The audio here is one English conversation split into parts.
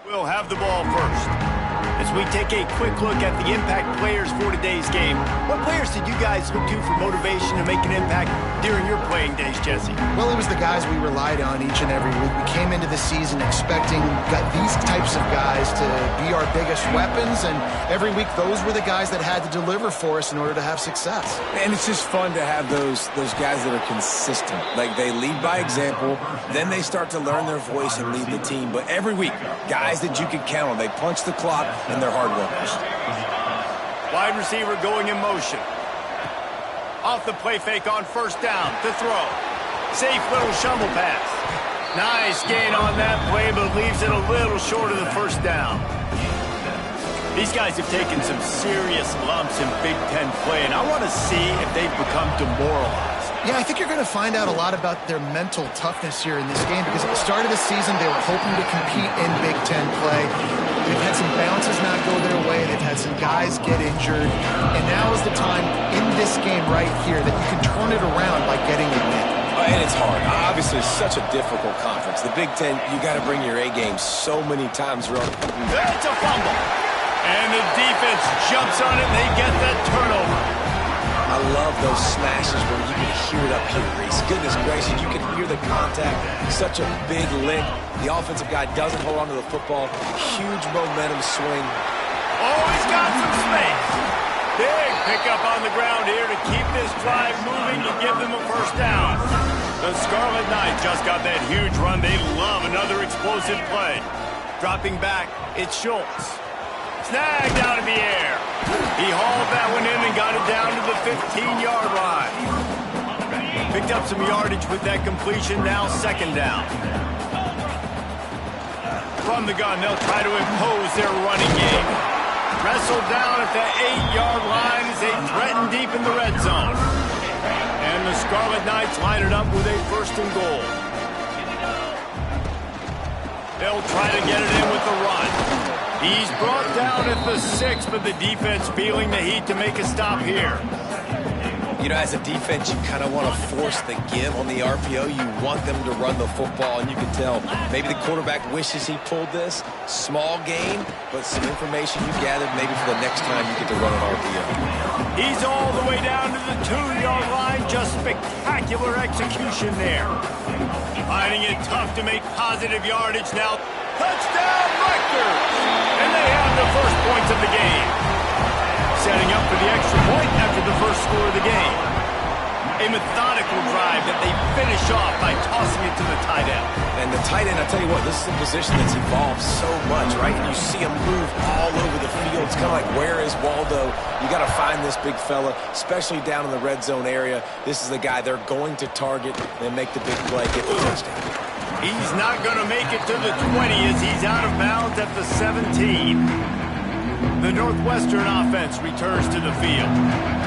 Will have the ball first. As we take a quick look at the impact players for today's game, what players did you guys look to for motivation to make an impact during your playing days, Jesse? Well, it was the guys we relied on each and every week. We came into the season expecting these types of guys to be our biggest weapons, and every week those were the guys that had to deliver for us in order to have success. And it's just fun to have those guys that are consistent. Like, they lead by example, then they start to learn their voice and lead the team. But every week, guys that you can count on, they punch the clock, and they're hard workers. Wide receiver going in motion. Off the play fake on first down to throw. Safe little shovel pass. Nice gain on that play, but leaves it a little short of the first down. These guys have taken some serious lumps in Big Ten play, and I want to see if they've become demoralized. Yeah, I think you're going to find out a lot about their mental toughness here in this game, because at the start of the season, they were hoping to compete in Big Ten play. They've had some bounces not go their way. They've had some guys get injured. And now is the time in this game right here that you can turn it around by getting a win. And it's hard. Obviously, it's such a difficult conference. The Big Ten, you got to bring your A game so many times around. It's a fumble. And the defense jumps on it, and they get that turnover. I love those smashes where you can hear it up here, Reese. Goodness gracious, you can hear the contact. Such a big lick. The offensive guy doesn't hold on to the football. Huge momentum swing. Oh, he's got some space. Big pickup on the ground here to keep this drive moving and give them a first down. The Scarlet Knights just got that huge run. They love another explosive play. Dropping back, it's Schultz. Snagged out of the air. He hauled that one in and got it down to the 15-yard line. Picked up some yardage with that completion, now second down. From the gun, they'll try to impose their running game. Wrestled down at the 8-yard line as they threaten deep in the red zone. And the Scarlet Knights line it up with a first and goal. They'll try to get it in with the run. He's brought down at the 6, but the defense feeling the heat to make a stop here. You know, as a defense, you kind of want to force the give on the RPO. You want them to run the football, and you can tell maybe the quarterback wishes he pulled this. Small gain, but some information you gathered maybe for the next time you get to run an RPO. He's all the way down to the 2-yard line. Just spectacular execution there. Finding it tough to make positive yardage now. Touchdown, Rutgers! And they have the first points of the game. Setting up for the extra point after the first score of the game. A methodical drive that they finish off by tossing it to the tight end. And the tight end, I tell you what, this is a position that's evolved so much, right? And you see him move all over the field. It's kind of like, where is Waldo? You got to find this big fella, especially down in the red zone area. This is the guy they're going to target and make the big play, get the touchdown. He's not going to make it to the 20 as he's out of bounds at the 17. The Northwestern offense returns to the field.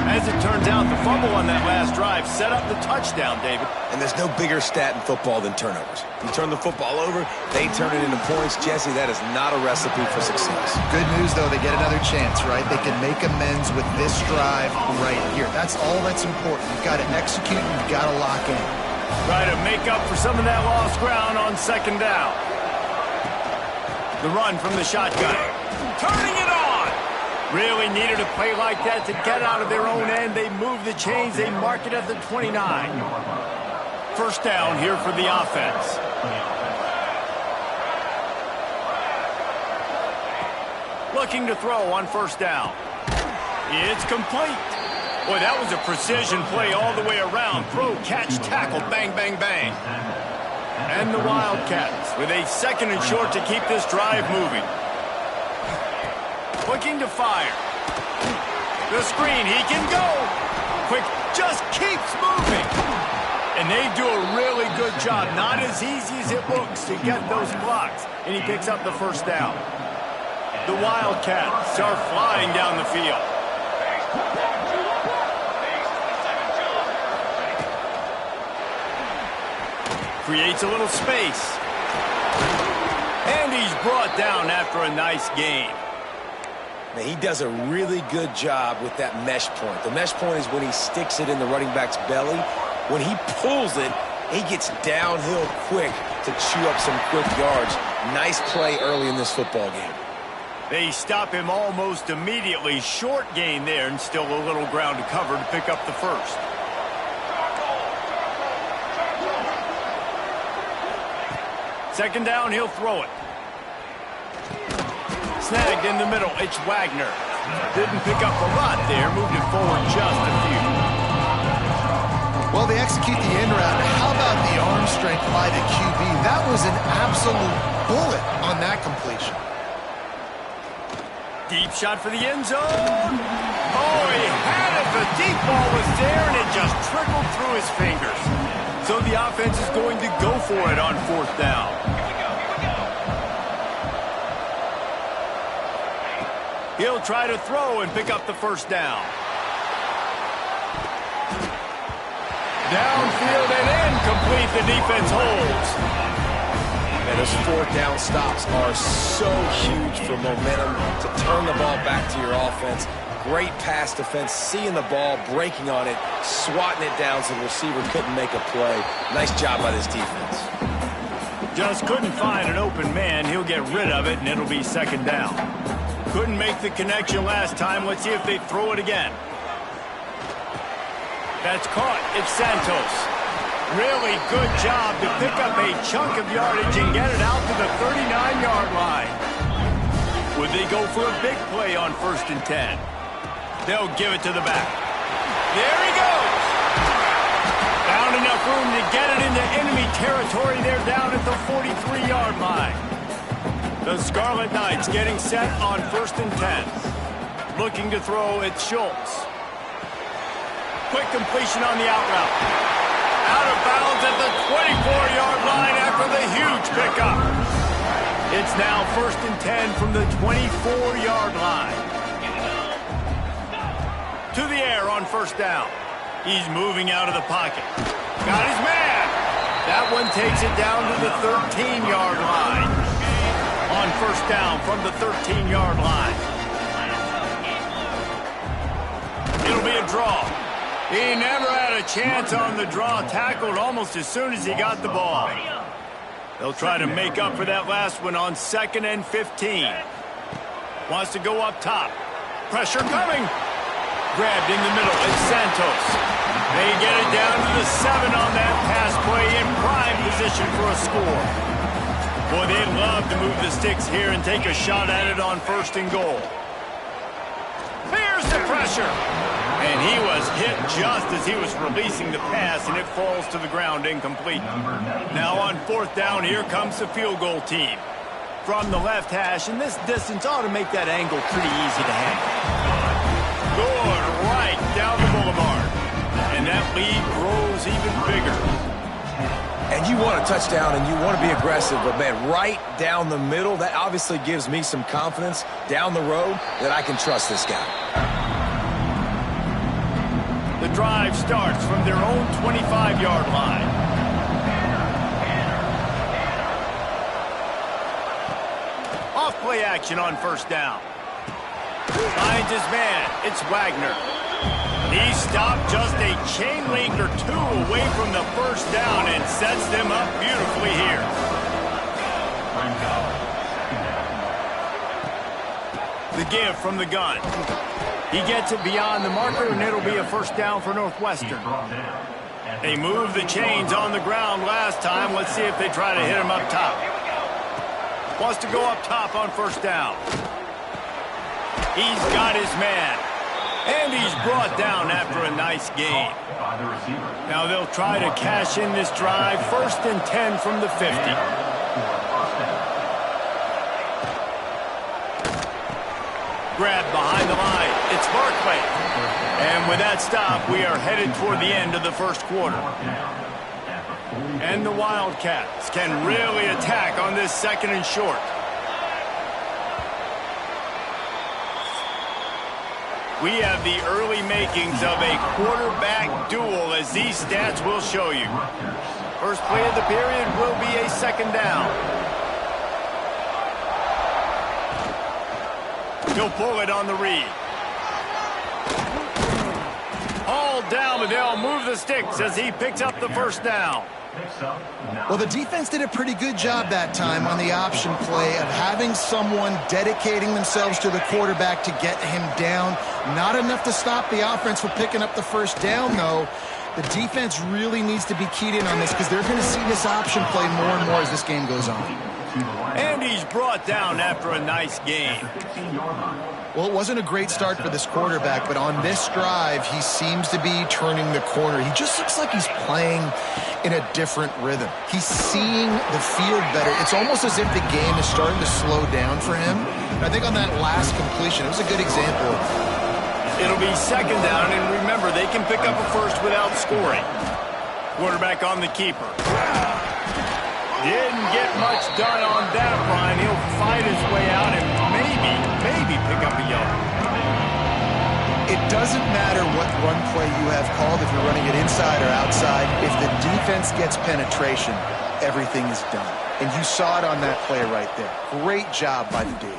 As it turns out, the fumble on that last drive set up the touchdown, David. And there's no bigger stat in football than turnovers. You turn the football over, they turn it into points. Jesse, that is not a recipe for success. Good news, though, they get another chance, right? They can make amends with this drive right here. That's all that's important. You've got to execute, you've got to lock in. Try to make up for some of that lost ground on second down. The run from the shotgun. Turning it on! Really needed a play like that to get out of their own end. They move the chains. They mark it at the 29. First down here for the offense. Looking to throw on first down. It's complete. Boy, that was a precision play all the way around. Throw, catch, tackle, bang, bang, bang. And the Wildcats with a second and short to keep this drive moving. Looking to fire. The screen, he can go. Quick, just keeps moving. And they do a really good job. Not as easy as it looks to get those blocks. And he picks up the first down. The Wildcats are flying down the field. Creates a little space. And he's brought down after a nice gain. Now, he does a really good job with that mesh point. The mesh point is when he sticks it in the running back's belly. When he pulls it, He gets downhill quick to chew up some quick yards. Nice play early in this football game. They stop him almost immediately. Short gain there, and still a little ground to cover to pick up the first. Second down, he'll throw it. Snagged in the middle, it's Wagner. Didn't pick up a lot there, moved it forward just a few. Well, they execute the end route. How about the arm strength by the QB? That was an absolute bullet on that completion. Deep shot for the end zone. Oh, he had it. The deep ball was there, and it just trickled through his fingers. So the offense is going to go for it on fourth down. He'll try to throw and pick up the first down. Downfield and incomplete. The defense holds. And those fourth down stops are so huge for momentum to turn the ball back to your offense. Great pass defense, seeing the ball, breaking on it, swatting it down so the receiver couldn't make a play. Nice job by this defense. Just couldn't find an open man. He'll get rid of it, and it'll be second down. Couldn't make the connection last time. Let's see if they throw it again. That's caught. It's Santos. Really good job to pick up a chunk of yardage and get it out to the 39-yard line. Would they go for a big play on 1st and 10? They'll give it to the back. There he goes. Found enough room to get it into enemy territory. They're down at the 43-yard line. The Scarlet Knights getting set on 1st and 10. Looking to throw, it's Schultz. Quick completion on the out route. Out of bounds at the 24-yard line after the huge pickup. It's now 1st and 10 from the 24-yard line. To the air on 1st down. He's moving out of the pocket. Got his man. That one takes it down to the 13-yard line. On 1st down from the 13-yard line. It'll be a draw. He never had a chance on the draw. Tackled almost as soon as he got the ball. They'll try to make up for that last one on 2nd and 15. Wants to go up top. Pressure coming. Grabbed in the middle. It's Santos. They get it down to the 7 on that pass play in prime position for a score. Boy, they'd love to move the sticks here and take a shot at it on 1st and goal. Here's the pressure. And he was hit just as he was releasing the pass, and it falls to the ground incomplete. Now on 4th down, here comes the field goal team. From the left hash, and this distance ought to make that angle pretty easy to handle. Good, right down the boulevard. And that lead grows even bigger. And you want a touchdown, and you want to be aggressive, but, man, right down the middle, that obviously gives me some confidence down the road that I can trust this guy. The drive starts from their own 25-yard line. Off-play action on 1st down. Finds his man. It's Wagner. He stopped just a chain link or 2 away from the 1st down and sets them up beautifully here. The give from the gun. He gets it beyond the marker, and it'll be a 1st down for Northwestern. They moved the chains on the ground last time. Let's see if they try to hit him up top. Wants to go up top on 1st down. He's got his man. And he's brought down after a nice gain. Now they'll try to cash in this drive. 1st and 10 from the 50. Grab behind the line. It's Barkley. And with that stop, we are headed toward the end of the 1st quarter. And the Wildcats can really attack on this 2nd and short. We have the early makings of a quarterback duel, as these stats will show you. First play of the period will be a 2nd down. He'll pull it on the read. Hauled down, but they'll move the sticks as he picks up the 1st down. Well, the defense did a pretty good job that time on the option play of having someone dedicating themselves to the quarterback to get him down. Not enough to stop the offense from picking up the first down, though. The defense really needs to be keyed in on this because they're going to see this option play more and more as this game goes on. And he's brought down after a nice game. Well, it wasn't a great start for this quarterback, but on this drive, he seems to be turning the corner. He just looks like he's playing in a different rhythm. He's seeing the field better. It's almost as if the game is starting to slow down for him. And I think on that last completion, it was a good example. It'll be second down, and remember, they can pick up a first without scoring. Quarterback on the keeper. Didn't get much done on that run. He'll fight his way out and maybe pick up a yard. It doesn't matter what run play you have called, if you're running it inside or outside. If the defense gets penetration, everything is done. And you saw it on that play right there. Great job by the D.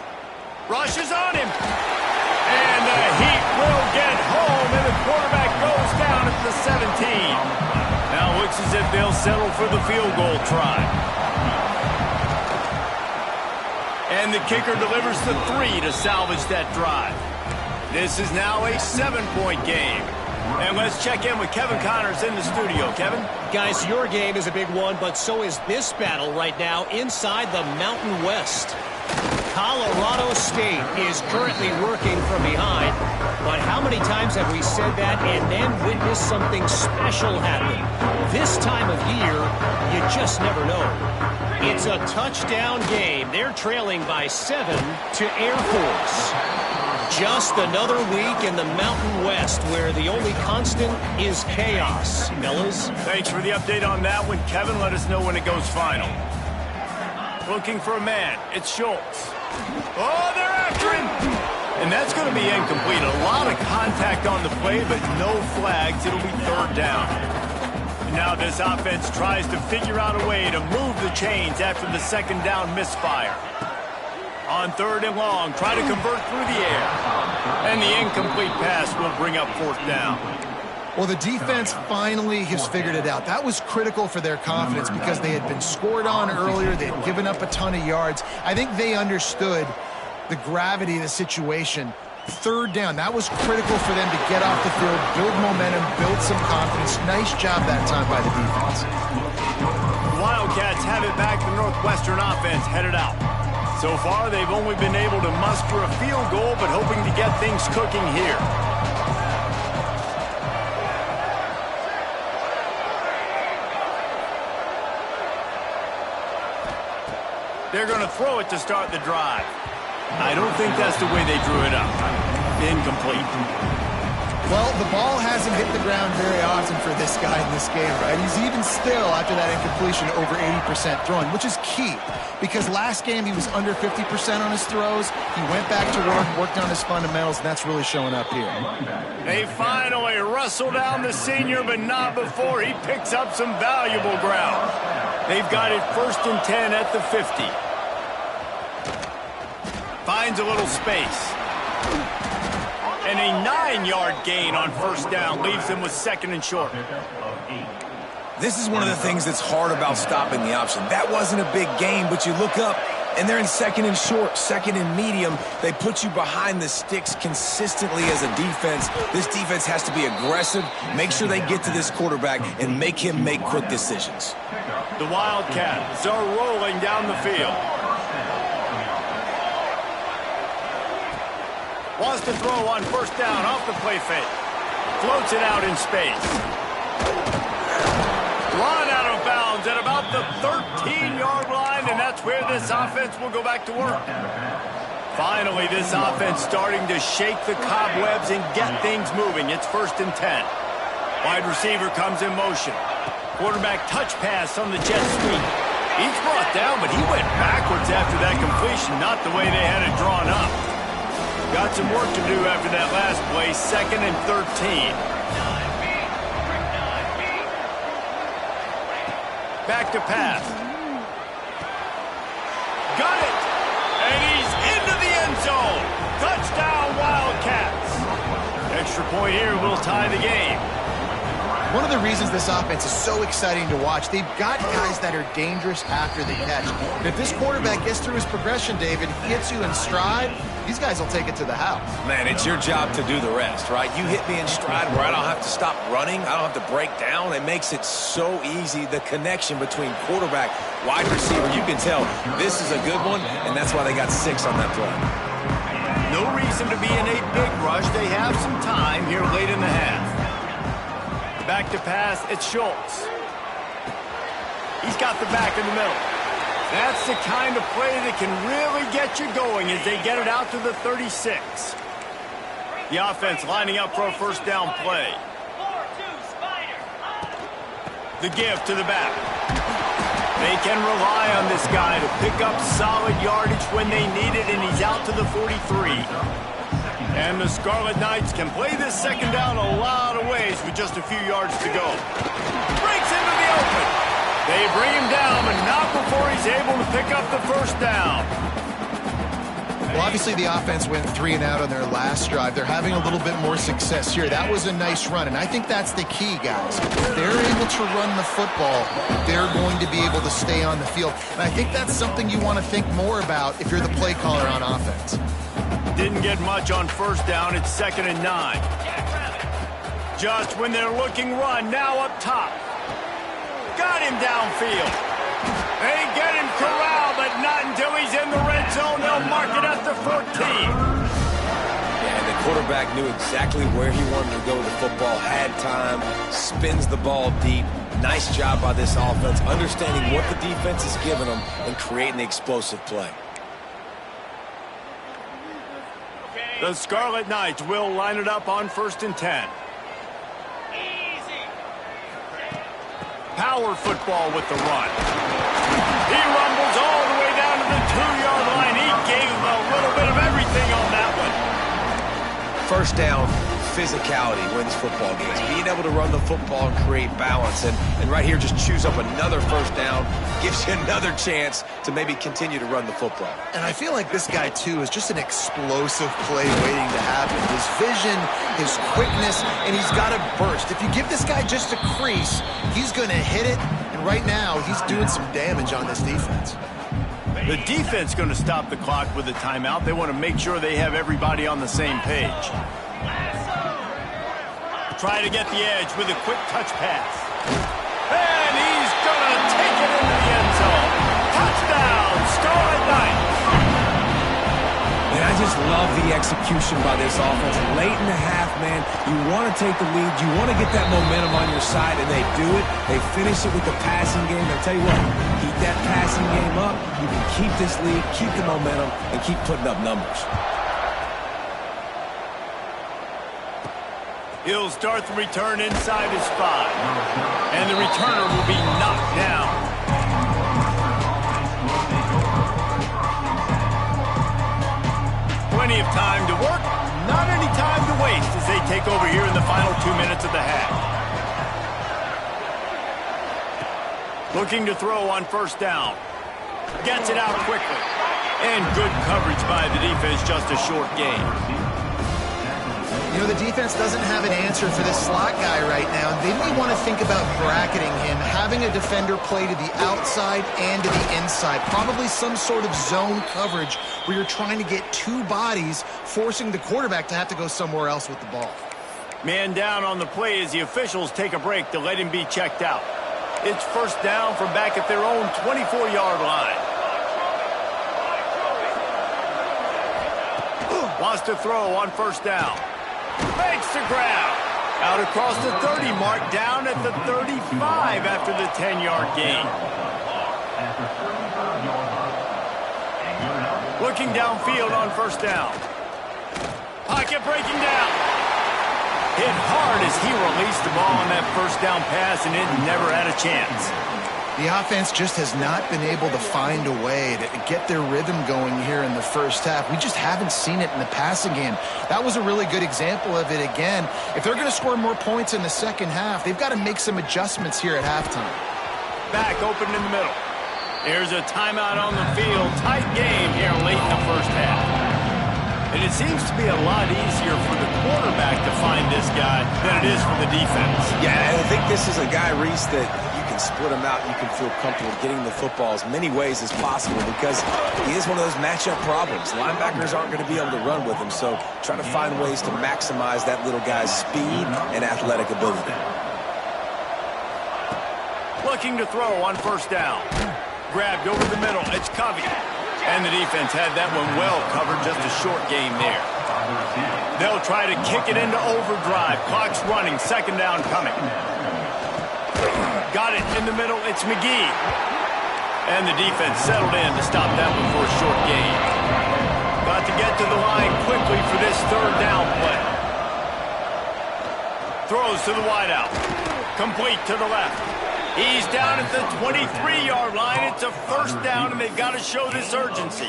Rush is on him. And the Heat will get home, and the quarterback goes down at the 17. Now it looks as if they'll settle for the field goal try. And the kicker delivers the 3 to salvage that drive. This is now a 7-point game. And let's check in with Kevin Connors in the studio. Kevin? Guys, your game is a big one, but so is this battle right now inside the Mountain West. Colorado State is currently working from behind, but how many times have we said that and then witnessed something special happen? This time of year, you just never know. It's a touchdown game. They're trailing by 7 to Air Force. Just another week in the Mountain West where the only constant is chaos. Fellas? Thanks for the update on that one, Kevin. Let us know when it goes final. Looking for a man. It's Schultz. Oh, they're after him. And that's going to be incomplete. A lot of contact on the play, but no flags. It'll be third down. And now this offense tries to figure out a way to move the chains after the second down misfire. On third and long, try to convert through the air. And the incomplete pass will bring up fourth down. Well, the defense finally has figured it out. That was critical for their confidence because they had been scored on earlier. They had given up a ton of yards. I think they understood the gravity of the situation. Third down, that was critical for them to get off the field, build momentum, build some confidence. Nice job that time by the defense. The Wildcats have it back. The Northwestern offense headed out. So far, they've only been able to muster a field goal, but hoping to get things cooking here. They're going to throw it to start the drive. I don't think that's the way they drew it up. Incomplete. Well, the ball hasn't hit the ground very often for this guy in this game, right? He's even still, after that incompletion, over 80% throwing, which is key. Because last game, he was under 50% on his throws. He went back to work, worked on his fundamentals, and that's really showing up here. They finally wrestle down the senior, but not before he picks up some valuable ground. They've got it 1st and 10 at the 50. Finds a little space. And a 9-yard gain on first down leaves them with 2nd and short. This is one of the things that's hard about stopping the option. That wasn't a big gain, but you look up, and they're in 2nd and short, 2nd and medium. They put you behind the sticks consistently as a defense. This defense has to be aggressive, make sure they get to this quarterback, and make him make quick decisions. The Wildcats are rolling down the field. Wants to throw on first down off the play fake. Floats it out in space. Run out of bounds at about the 13-yard line, and that's where this offense will go back to work. Finally, this offense starting to shake the cobwebs and get things moving. It's 1st and 10. Wide receiver comes in motion. Quarterback touch pass on the jet sweep. He's brought down, but he went backwards after that completion, not the way they had it drawn up. Got some work to do after that last play, 2nd and 13. Back to pass. Got it! And he's into the end zone. Touchdown, Wildcats. Extra point here will tie the game. One of the reasons this offense is so exciting to watch, they've got guys that are dangerous after the catch. And if this quarterback gets through his progression, David, he hits you in stride, these guys will take it to the house. Man, it's your job to do the rest, right? You hit me in stride where I don't have to stop running. I don't have to break down. It makes it so easy, the connection between quarterback, wide receiver. You can tell this is a good one, and that's why they got 6 on that play. No reason to be in a big rush. They have some time here late in the half. Back to pass, it's Schultz. He's got the back in the middle. That's the kind of play that can really get you going as they get it out to the 36. The offense lining up for a first down play. The give to the back. They can rely on this guy to pick up solid yardage when they need it, and he's out to the 43. And the Scarlet Knights can play this second down a lot of ways with just a few yards to go. Breaks into the open. They bring him down, but not before he's able to pick up the first down. Well, obviously the offense went 3 and out on their last drive. They're having a little bit more success here. That was a nice run, and I think that's the key, guys. If they're able to run the football, they're going to be able to stay on the field. And I think that's something you want to think more about if you're the play caller on offense. Didn't get much on first down. It's 2nd and 9. Just when they're looking run, now up top. Got him downfield. They get him corralled, but not until he's in the red zone. They'll mark it at the 14. Yeah, and the quarterback knew exactly where he wanted to go with the football, had time, spins the ball deep. Nice job by this offense, understanding what the defense is giving them and creating the explosive play. The Scarlet Knights will line it up on 1st and 10. Power football with the run. He rumbles all the way down to the 2-yard line. He gave him a little bit of everything on that one. First down, physicality wins football games. Being able to run the football and create balance. And right here, just choose up another first down. Gives you another chance to maybe continue to run the football. And I feel like this guy, too, is just an explosive play waiting to happen. His vision, his quickness, and he's got a burst. If you give this guy just a crease, he's going to hit it. And right now, he's doing some damage on this defense. The defense going to stop the clock with a timeout. They want to make sure they have everybody on the same page. Try to get the edge with a quick touch pass. And he's going to take it into the end zone. Touchdown, Scarlet Knights. And I just love the execution by this offense. Late in the half, man, you want to take the lead. You want to get that momentum on your side, and they do it. They finish it with the passing game. I'll tell you what, keep that passing game up. You can keep this lead, keep the momentum, and keep putting up numbers. He'll start the return inside his 5. And the returner will be knocked down. Plenty of time to work, not any time to waste as they take over here in the final 2 minutes of the half. Looking to throw on first down. Gets it out quickly. And good coverage by the defense, just a short gain. You know, the defense doesn't have an answer for this slot guy right now. They may want to think about bracketing him, having a defender play to the outside and to the inside. Probably some sort of zone coverage where you're trying to get 2 bodies, forcing the quarterback to have to go somewhere else with the ball. Man down on the play as the officials take a break to let him be checked out. It's first down from back at their own 24-yard line. Wants to throw on first down. Makes the grab. Out across the 30 mark, down at the 35 after the 10-yard gain. Looking downfield on first down. Pocket breaking down. Hit hard as he released the ball on that first down pass, and it never had a chance. The offense just has not been able to find a way to get their rhythm going here in the first half. We just haven't seen it in the passing game. That was a really good example of it again. If they're going to score more points in the second half, they've got to make some adjustments here at halftime. Back open in the middle. There's a timeout on the field. Tight game here late in the first half. And it seems to be a lot easier for the quarterback to find this guy than it is for the defense. Yeah, I think this is a guy, Reese, that you can split him out. You can feel comfortable getting the football as many ways as possible because he is one of those matchup problems. Linebackers aren't going to be able to run with him, so try to find ways to maximize that little guy's speed and athletic ability. Looking to throw on first down. Grabbed over the middle. It's Covey. And the defense had that one well covered. Just a short game there. They'll try to kick it into overdrive. Clock's running. Second down coming. Got it in the middle. It's McGee. And the defense settled in to stop that one for a short gain. Got to get to the line quickly for this third down play. Throws to the wideout. Complete to the left. He's down at the 23-yard line. It's a first down, and they've got to show this urgency.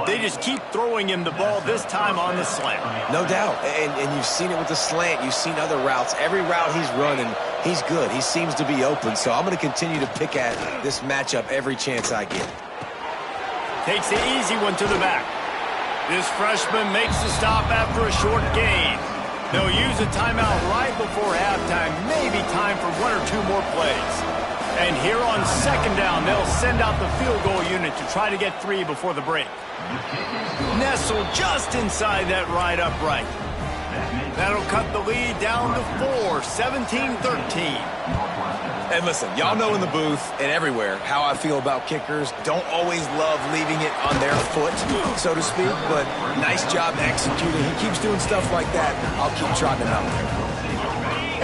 They just keep throwing him the ball, this time on the slant. No doubt, and you've seen it with the slant. You've seen other routes. Every route he's running, he's good. He seems to be open, so I'm going to continue to pick at this matchup every chance I get. Takes the easy one to the back. This freshman makes the stop after a short gain. They'll use a timeout right before halftime, maybe time for one or two more plays. And here on second down, they'll send out the field goal unit to try to get 3 before the break. Nestled just inside that right upright. That'll cut the lead down to 4, 17-13. And listen, y'all know in the booth and everywhere how I feel about kickers. Don't always love leaving it on their foot, so to speak, but nice job executing. He keeps doing stuff like that. I'll keep trotting him out there.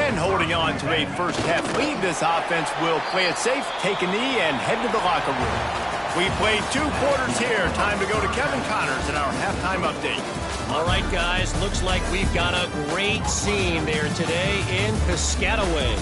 And holding on to a first-half lead, this offense will play it safe, take a knee, and head to the locker room. We played 2 quarters here. Time to go to Kevin Connors in our halftime update. All right, guys, looks like we've got a great scene there today in Piscataway.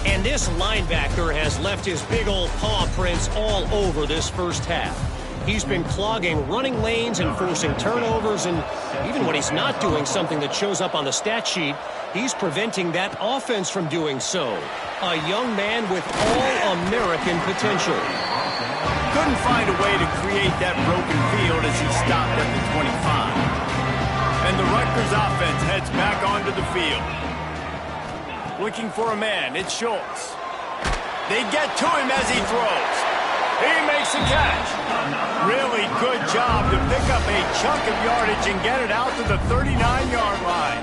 And this linebacker has left his big old paw prints all over this first half. He's been clogging running lanes and forcing turnovers, and even when he's not doing something that shows up on the stat sheet, he's preventing that offense from doing so. A young man with all-American potential. Couldn't find a way to create that broken field as he stopped at the 25. And the Rutgers offense heads back onto the field. Looking for a man, it's Schultz. They get to him as he throws. He makes a catch. Really good job to pick up a chunk of yardage and get it out to the 39-yard line.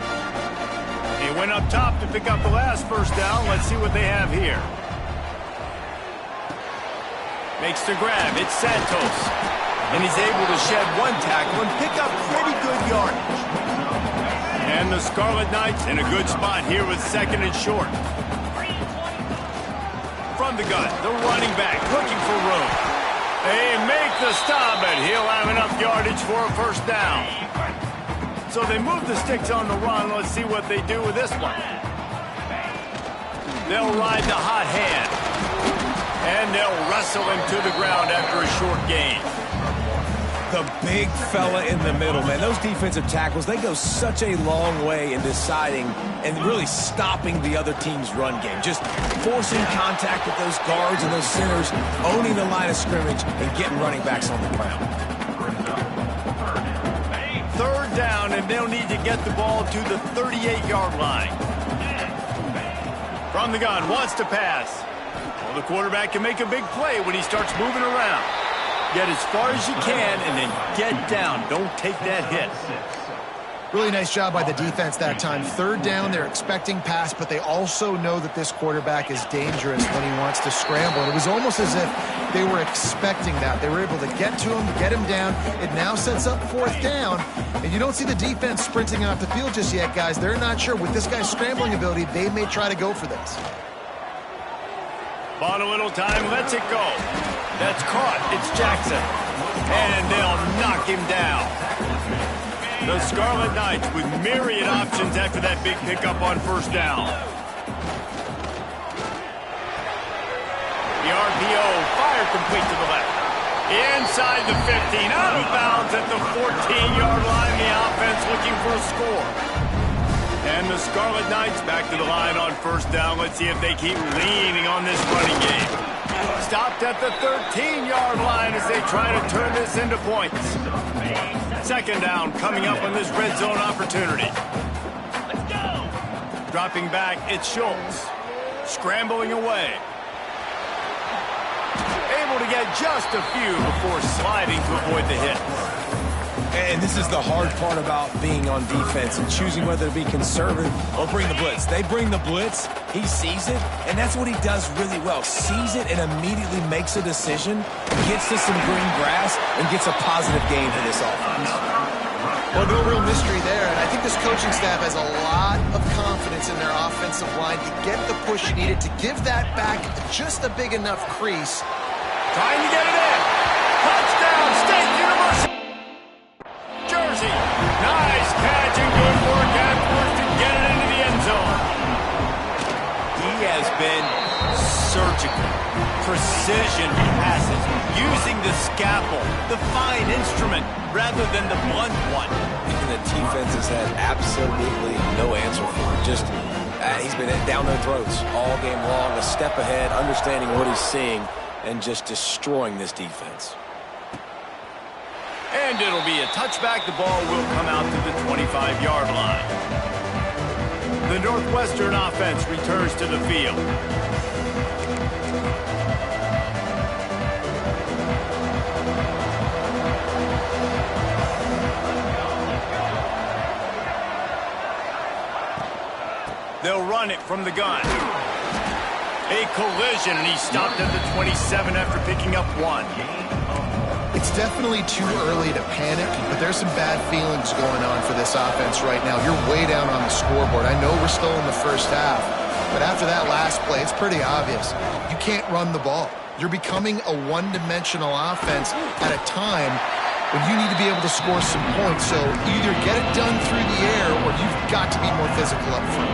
He went up top to pick up the last first down. Let's see what they have here. Makes the grab. It's Santos. And he's able to shed one tackle and pick up pretty good yardage. And the Scarlet Knights in a good spot here with second and short. From the gun, the running back looking for room. They make the stop, and he'll have enough yardage for a first down. So they move the sticks on the run. Let's see what they do with this one. They'll ride the hot hand. And they'll wrestle him to the ground after a short gain. The big fella in the middle, man. Those defensive tackles, they go such a long way in deciding and really stopping the other team's run game. Just forcing contact with those guards and those centers, owning the line of scrimmage, and getting running backs on the ground. Third down, and they'll need to get the ball to the 38-yard line. From the gun, wants to pass. Well, the quarterback can make a big play when he starts moving around. Get as far as you can, and then get down. Don't take that hit. Really nice job by the defense that time. Third down, they're expecting pass, but they also know that this quarterback is dangerous when he wants to scramble. And it was almost as if they were expecting that. They were able to get to him, get him down. It now sets up fourth down, and you don't see the defense sprinting off the field just yet, guys. They're not sure. With this guy's scrambling ability, they may try to go for this. Bought a little time, lets it go. That's caught. It's Jackson. And they'll knock him down. The Scarlet Knights with myriad options after that big pickup on first down. The RPO fire complete to the left. Inside the 15, out of bounds at the 14-yard line. The offense looking for a score. And the Scarlet Knights back to the line on first down. Let's see if they keep leaning on this running game. Stopped at the 13-yard line as they try to turn this into points. Second down coming up on this red zone opportunity. Let's go. Dropping back, it's Schultz. Scrambling away. Able to get just a few before sliding to avoid the hit. And this is the hard part about being on defense and choosing whether to be conservative or bring the blitz. They bring the blitz, he sees it, and that's what he does really well. Sees it and immediately makes a decision, gets to some green grass, and gets a positive gain for this offense. Well, no real mystery there, and I think this coaching staff has a lot of confidence in their offensive line to get the push needed to give that back just a big enough crease. Trying to get it in. Touchdown, State University. Jersey. Nice catch and good work afterwards to get it into the end zone. He has been surgical. Precision passes. Using the scalpel, the fine instrument, rather than the blunt one. And the defense has had absolutely no answer for it. Just, he's been down their throats all game long, a step ahead, understanding what he's seeing, and just destroying this defense. And it'll be a touchback. The ball will come out to the 25-yard line. The Northwestern offense returns to the field. They'll run it from the gun. A collision, and he stopped at the 27 after picking up one. It's definitely too early to panic, but there's some bad feelings going on for this offense right now. You're way down on the scoreboard. I know we're still in the first half, but after that last play, it's pretty obvious. You can't run the ball. You're becoming a one-dimensional offense at a time when you need to be able to score some points. So either get it done through the air or you've got to be more physical up front.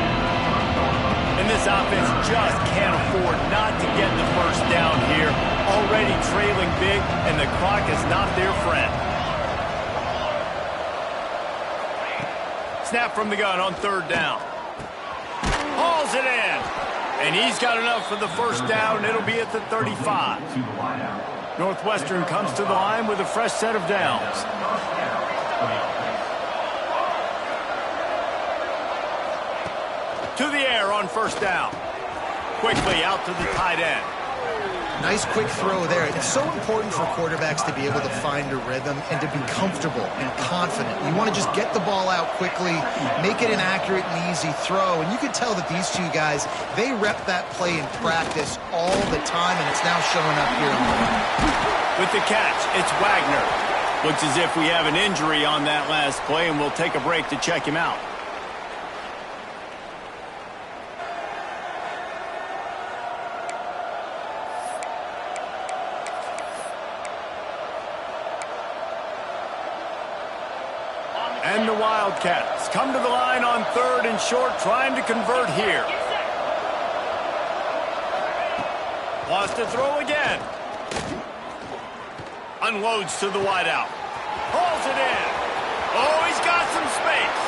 And this offense just can't afford not to get the first down here. Already trailing big, and the clock is not their friend. Snap from the gun on third down. Hauls it in. And he's got enough for the first down. It'll be at the 35. Northwestern comes to the line with a fresh set of downs. To the air on first down. Quickly out to the tight end. Nice quick throw there. It's so important for quarterbacks to be able to find a rhythm and to be comfortable and confident. You want to just get the ball out quickly, make it an accurate and easy throw. And you can tell that these two guys, they rep that play in practice all the time, and it's now showing up here. With the catch, it's Wagner. Looks as if we have an injury on that last play, and we'll take a break to check him out. And the Wildcats come to the line on third and short, trying to convert here. Lost to throw again. Unloads to the wideout. Hauls it in. Oh, he's got some space.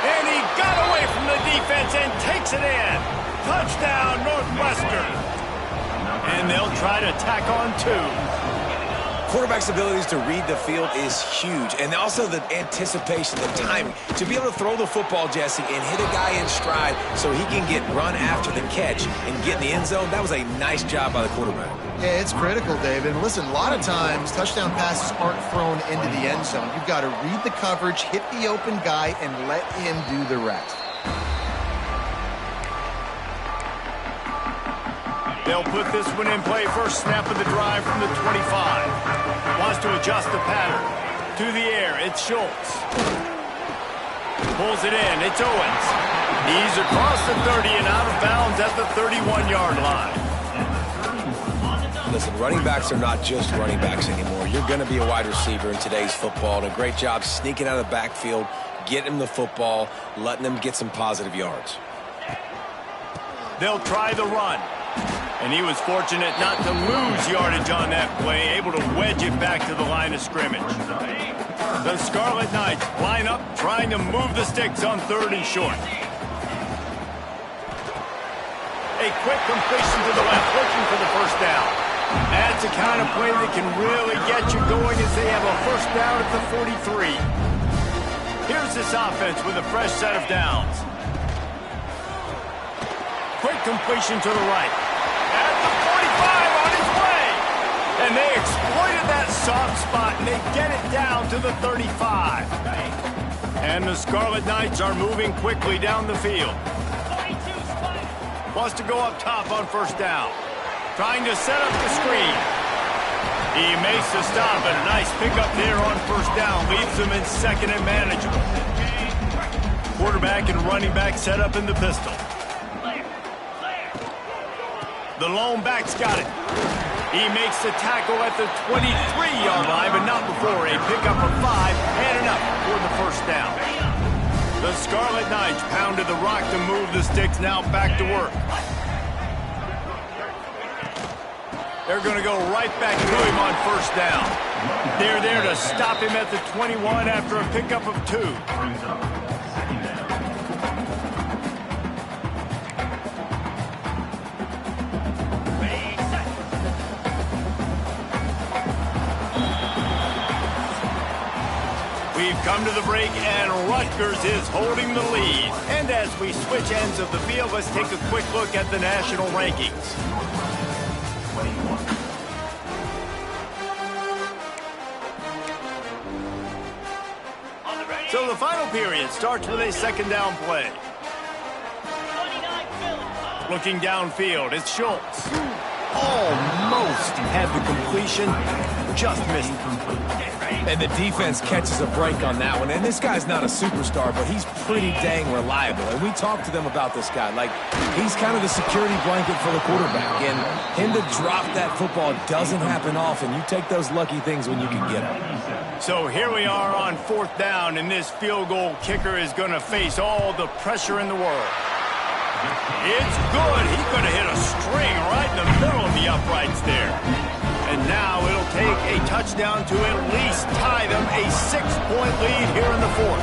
And he got away from the defense and takes it in. Touchdown, Northwestern. And they'll try to tack on two. Quarterback's abilities to read the field is huge, and also the anticipation, the timing. To be able to throw the football, Jesse, and hit a guy in stride so he can get run after the catch and get in the end zone, that was a nice job by the quarterback. Yeah, it's critical, David. And listen, a lot of times touchdown passes aren't thrown into the end zone. You've got to read the coverage, hit the open guy, and let him do the rest. They'll put this one in play. First snap of the drive from the 25. Wants to adjust the pattern. To the air, it's Schultz. Pulls it in, it's Owens. He's across the 30 and out of bounds at the 31-yard line. Listen, running backs are not just running backs anymore. You're going to be a wide receiver in today's football. And a great job sneaking out of the backfield, getting them the football, letting them get some positive yards. They'll try the run. And he was fortunate not to lose yardage on that play, able to wedge it back to the line of scrimmage. The Scarlet Knights line up, trying to move the sticks on third and short. A quick completion to the left, looking for the first down. That's the kind of play that can really get you going as they have a first down at the 43. Here's this offense with a fresh set of downs. Quick completion to the right. At the 45 on his way. And they exploited that soft spot, and they get it down to the 35. And the Scarlet Knights are moving quickly down the field. Wants to go up top on first down. Trying to set up the screen. He makes the stop, and a nice pickup there on first down. Leaves them in second and manageable. Quarterback and running back set up in the pistol. The lone back's got it. He makes the tackle at the 23-yard line, but not before a pickup of 5 and enough for the first down. The Scarlet Knights pounded the rock to move the sticks, now back to work. They're going to go right back to him on first down. They're there to stop him at the 21 after a pickup of 2. We've come to the break, and Rutgers is holding the lead. And as we switch ends of the field, let's take a quick look at the national rankings. So the final period starts with a second down play. Looking downfield, it's Schultz. Almost had the completion, just missed it. And the defense catches a break on that one. And this guy's not a superstar, but he's pretty dang reliable. And we talked to them about this guy. Like, he's kind of the security blanket for the quarterback. And him to drop that football doesn't happen often. You take those lucky things when you can get them. So here we are on fourth down, and this field goal kicker is going to face all the pressure in the world. It's good. He could have hit a string right in the middle of the uprights there. And now it'll take a touchdown to at least tie them a 6-point lead here in the fourth.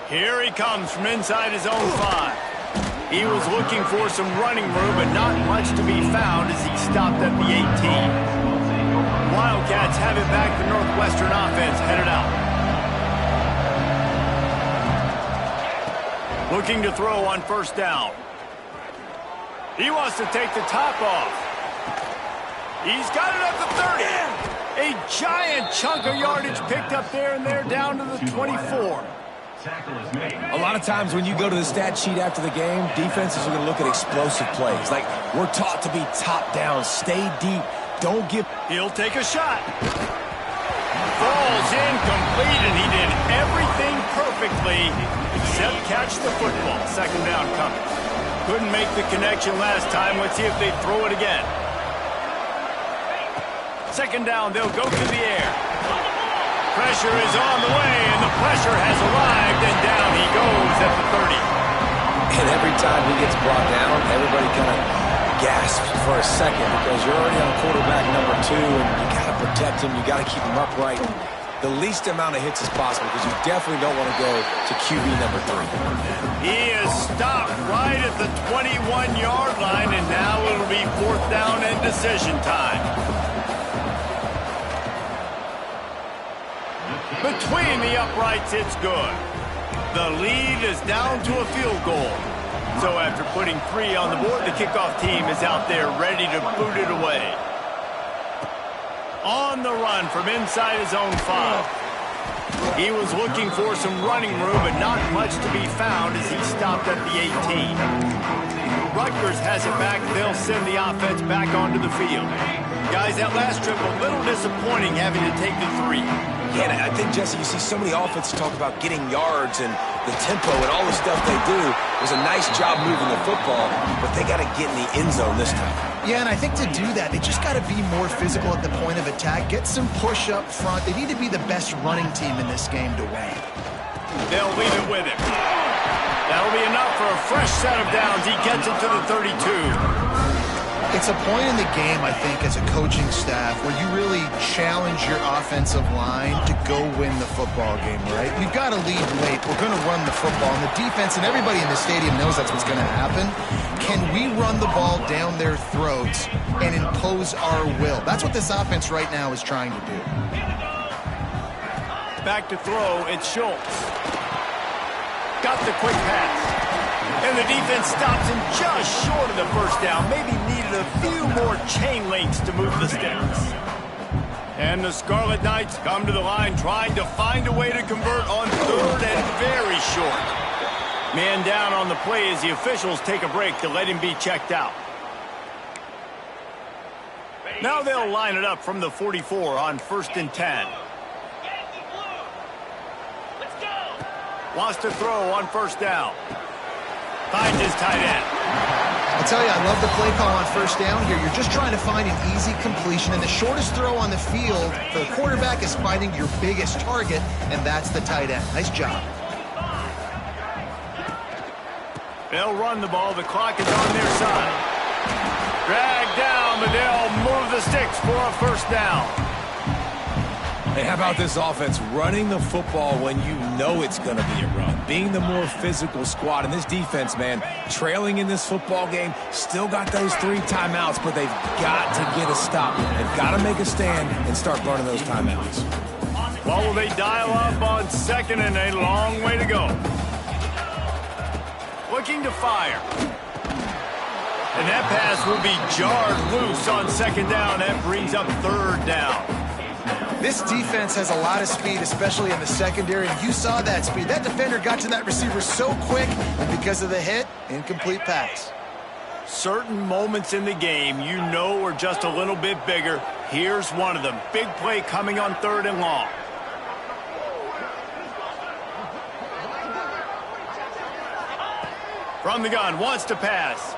Here he comes from inside his own 5. He was looking for some running room, but not much to be found as he stopped at the 18. Wildcats have it back. The Northwestern offense headed out. Looking to throw on first down. He wants to take the top off. He's got it at the 30. A giant chunk of yardage picked up there, and they're down to the 24. A lot of times when you go to the stat sheet after the game, defenses are going to look at explosive plays. Like, we're taught to be top down, stay deep, don't give. He'll take a shot. Falls incomplete, and he did everything perfectly except catch the football. Second down coming. Couldn't make the connection last time. Let's see if they throw it again. Second down, they'll go to the air. Pressure is on the way, and the pressure has arrived, and down he goes at the 30. And every time he gets brought down, everybody kind of gasps for a second because you're already on quarterback number 2, and you got to protect him. You got to keep him upright. The least amount of hits as possible because you definitely don't want to go to QB number 3. He is stopped right at the 21-yard line, and now it'll be fourth down and decision time. Between the uprights, it's good. The lead is down to a field goal. So after putting 3 on the board, the kickoff team is out there ready to boot it away. On the run from inside his own 5. He was looking for some running room, but not much to be found as he stopped at the 18. Rutgers has it back. They'll send the offense back onto the field. Guys, that last trip a little disappointing having to take the 3. Yeah, and I think, Jesse, you see so many offenses talk about getting yards and the tempo and all the stuff they do. It was a nice job moving the football, but they got to get in the end zone this time. Yeah, and I think to do that, they just got to be more physical at the point of attack, get some push up front. They need to be the best running team in this game to win. They'll leave it with him. That'll be enough for a fresh set of downs. He gets it to the 32. It's a point in the game, I think, as a coaching staff where you really challenge your offensive line to go win the football game, right? We've got to lead late. We're going to run the football. And the defense and everybody in the stadium knows that's what's going to happen. Can we run the ball down their throats and impose our will? That's what this offense right now is trying to do. Back to throw, it's Schultz. Got the quick pass. And the defense stops him just short of the first down. Maybe needed a few more chain links to move the sticks. And the Scarlet Knights come to the line trying to find a way to convert on third and very short. Man down on the play as the officials take a break to let him be checked out. Now they'll line it up from the 44 on 1st and 10. Wants to throw on 1st down. Finds his tight end. I'll tell you, I love the play call on 1st down here. You're just trying to find an easy completion, and the shortest throw on the field for the quarterback is finding your biggest target, and that's the tight end. Nice job. They'll run the ball. The clock is on their side. Dragged down, but they'll move the sticks for a 1st down. Hey, how about this offense running the football when you know it's going to be a run? Being the more physical squad. And this defense, man, trailing in this football game, still got those 3 timeouts, but they've got to get a stop. They've got to make a stand and start burning those timeouts. Well, will they dial up on 2nd and a long way to go? Looking to fire. And that pass will be jarred loose on 2nd down. That brings up 3rd down. This defense has a lot of speed, especially in the secondary, and you saw that speed. That defender got to that receiver so quick, and because of the hit, incomplete pass. Certain moments in the game you know are just a little bit bigger. Here's one of them. Big play coming on 3rd and long. From the gun, wants to pass.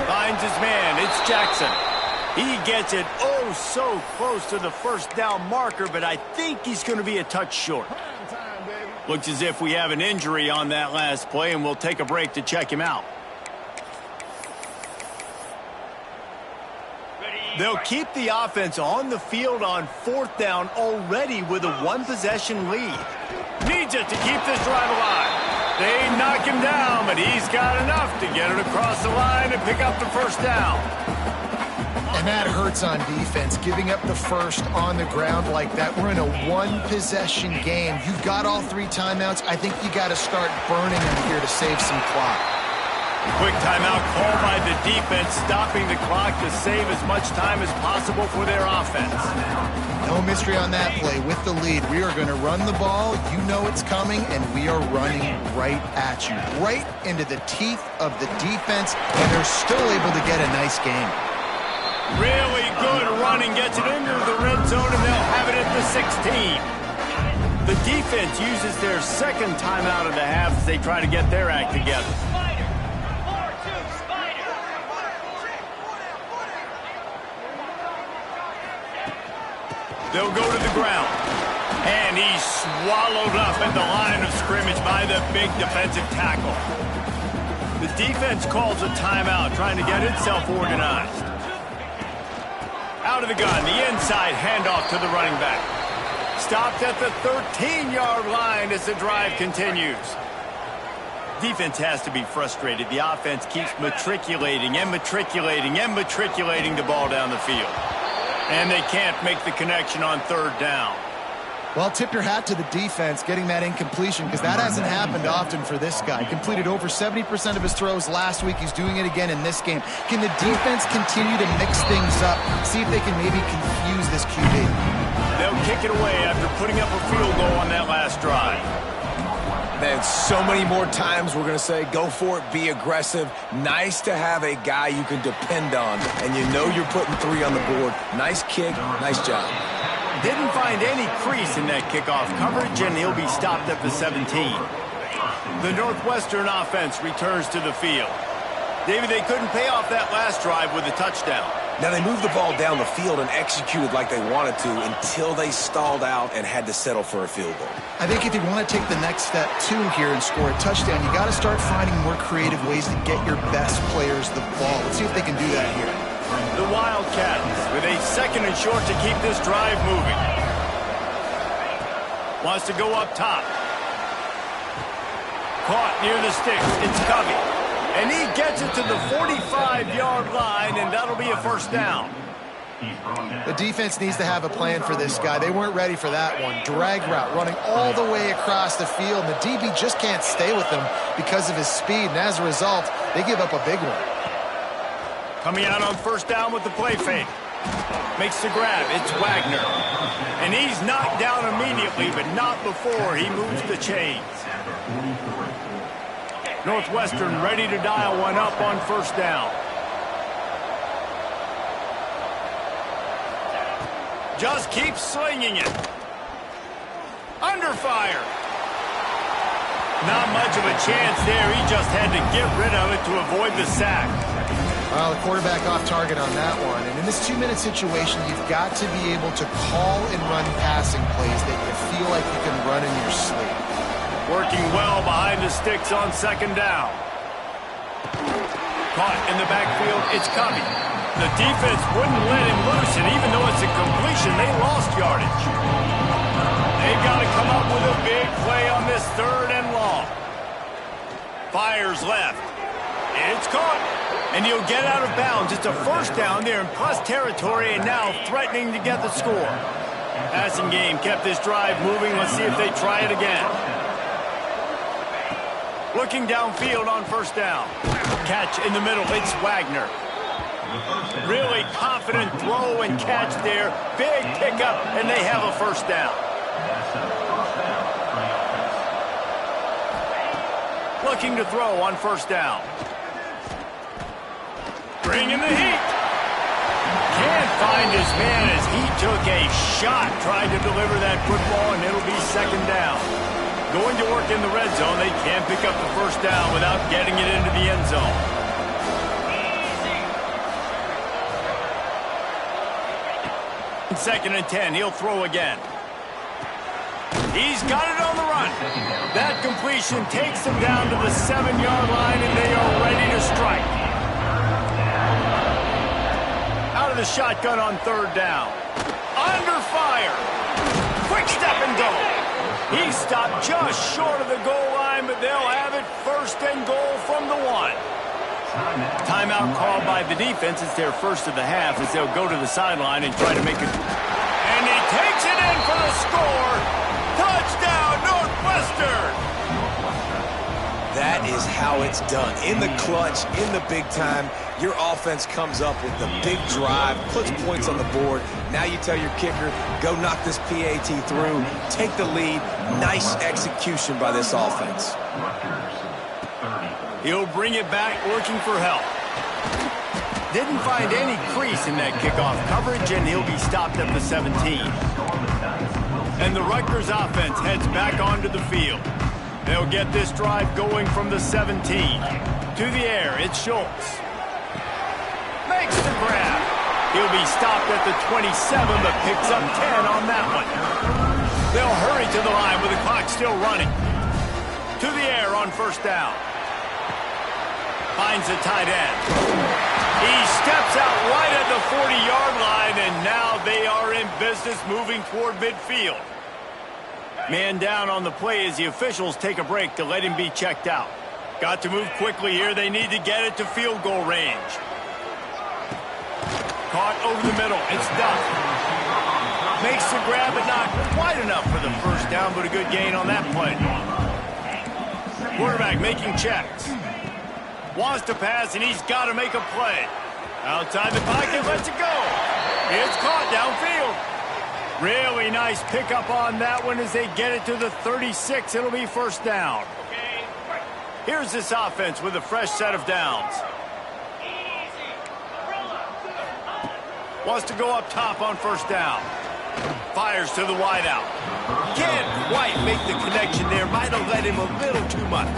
Finds his man. It's Jackson. He gets it oh so close to the 1st down marker, but I think he's going to be a touch short. Looks as if we have an injury on that last play, and we'll take a break to check him out. They'll keep the offense on the field on 4th down already with a 1-possession lead. Needs it to keep this drive alive. They knock him down, but he's got enough to get it across the line and pick up the 1st down. And that hurts on defense, giving up the 1st on the ground like that. We're in a 1-possession game. You've got all 3 timeouts. I think you got to start burning them here to save some clock. Quick timeout called by the defense, stopping the clock to save as much time as possible for their offense. No mystery on that play. With the lead, we are going to run the ball. You know it's coming, and we are running right at you, right into the teeth of the defense, and they're still able to get a nice game. Really good running, gets it into the red zone, and they'll have it at the 16. The defense uses their 2nd timeout of the half as they try to get their act together. They'll go to the ground. And he's swallowed up at the line of scrimmage by the big defensive tackle. The defense calls a timeout, trying to get itself organized. Out of the gun, the inside handoff to the running back. Stopped at the 13-yard line as the drive continues. Defense has to be frustrated. The offense keeps matriculating and matriculating and matriculating the ball down the field. And they can't make the connection on 3rd down. Well, tip your hat to the defense getting that incompletion, because that hasn't happened often for this guy. Completed over 70% of his throws last week. He's doing it again in this game. Can the defense continue to mix things up? See if they can maybe confuse this QB. They'll kick it away after putting up a field goal on that last drive. Man, so many more times we're going to say, go for it, be aggressive. Nice to have a guy you can depend on, and you know you're putting 3 on the board. Nice kick, nice job. Didn't find any crease in that kickoff coverage, and he'll be stopped at the 17. The Northwestern offense returns to the field. David, they couldn't pay off that last drive with a touchdown. Now, they moved the ball down the field and executed like they wanted to until they stalled out and had to settle for a field goal. I think if you want to take the next step, too, here and score a touchdown, you got to start finding more creative ways to get your best players the ball. Let's see if they can do that here. The Wildcats with a 2nd and short to keep this drive moving. Wants to go up top. Caught near the sticks. It's Covey. And he gets it to the 45-yard line, and that'll be a first down. The defense needs to have a plan for this guy. They weren't ready for that one. Drag route running all the way across the field. And the DB just can't stay with him because of his speed. And as a result, they give up a big one. Coming out on first down with the play fake. Makes the grab. It's Wagner. And he's knocked down immediately, but not before he moves the chains. Northwestern ready to dial one up on first down. Just keep slinging it. Under fire. Not much of a chance there. He just had to get rid of it to avoid the sack. Well, the quarterback off target on that one. And in this 2-minute situation, you've got to be able to call and run passing plays that you feel like you can run in your sleep. Working well behind the sticks on second down. Caught in the backfield, it's Covey. The defense wouldn't let him loose, and even though it's a completion, they lost yardage. They've got to come up with a big play on this 3rd and long. Fires left. It's caught. And he'll get out of bounds. It's a first down there in plus territory, and now threatening to get the score. Passing game kept this drive moving. Let's see if they try it again. Looking downfield on first down. Catch in the middle. It's Wagner. Really confident throw and catch there. Big pickup, and they have a first down. Looking to throw on first down. Bringing the heat. Can't find his man as he took a shot trying to deliver that football, and it'll be second down. Going to work in the red zone. They can't pick up the first down without getting it into the end zone. Second and 10. He'll throw again. He's got it on the run. That completion takes him down to the 7-yard line, and they are ready to strike. Out of the shotgun on third down. Under fire. Quick step and go. He stopped just short of the goal line, but they'll have it first and goal from the 1. Timeout called by the defense. It's their first of the half as they'll go to the sideline and try to make it. And he takes it in for the score. Touchdown, Northwestern! That is how it's done. In the clutch, in the big time, your offense comes up with the big drive, puts points on the board. Now you tell your kicker, go knock this PAT through, take the lead. Nice execution by this offense. He'll bring it back, looking for help. Didn't find any crease in that kickoff coverage, and he'll be stopped at the 17. And the Rutgers offense heads back onto the field. They'll get this drive going from the 17. To the air, it's Schultz. Makes the grab. He'll be stopped at the 27, but picks up 10 on that one. They'll hurry to the line with the clock still running. To the air on first down. Finds a tight end. He steps out right at the 40-yard line, and now they are in business moving toward midfield. Man down on the play as the officials take a break to let him be checked out. Got to move quickly here. They need to get it to field goal range. Caught over the middle. It's Duff. Makes the grab, but not quite enough for the first down, but a good gain on that play. Quarterback making checks. Wants to pass, and he's got to make a play. Outside the pocket, lets it go. It's caught downfield. Really nice pickup on that one as they get it to the 36. It'll be first down. Here's this offense with a fresh set of downs. Wants to go up top on first down. Fires to the wideout. Can't quite make the connection there. Might have let him a little too much.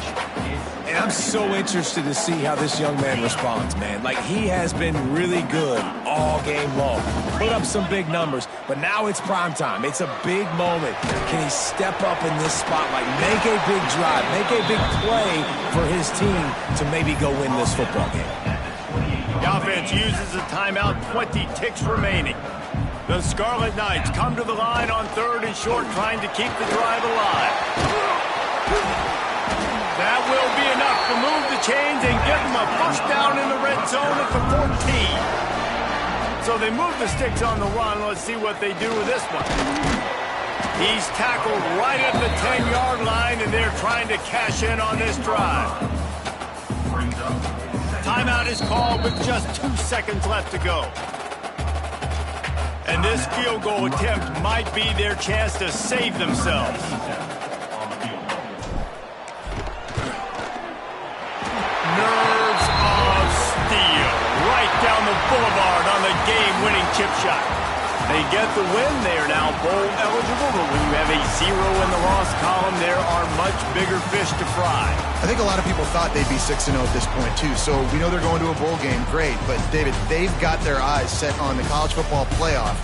And I'm so interested to see how this young man responds, man. Like, he has been really good all game long. Put up some big numbers, but now it's prime time. It's a big moment. Can he step up in this spotlight, make a big drive, make a big play for his team to maybe go win this football game? The offense uses a timeout, 20 ticks remaining. The Scarlet Knights come to the line on 3rd and short, trying to keep the drive alive. That will be enough to move the chains and give them a first down in the red zone at the 14. So they move the sticks on the run. Let's see what they do with this one. He's tackled right at the 10-yard line, and they're trying to cash in on this drive. Timeout is called with just 2 seconds left to go. And this field goal attempt might be their chance to save themselves. Nerves of steel. Right down the boulevard on the game-winning chip shot. They get the win. They are now bowl eligible, but when you have a 0 in the loss column, there are much bigger fish to fry. I think a lot of people thought they'd be 6-0 at this point, too. So we know they're going to a bowl game. Great. But, David, they've got their eyes set on the college football playoff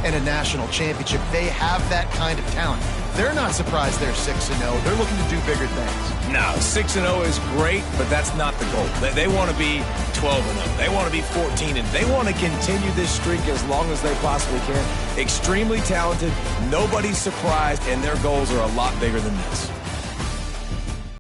and a national championship. They have that kind of talent. They're not surprised they're 6-0. They're looking to do bigger things. No, 6-0 is great, but that's not the goal. They want to be 12-0. They want to be 14-0. They want to continue this streak as long as they possibly can. Extremely talented. Nobody's surprised, and their goals are a lot bigger than this.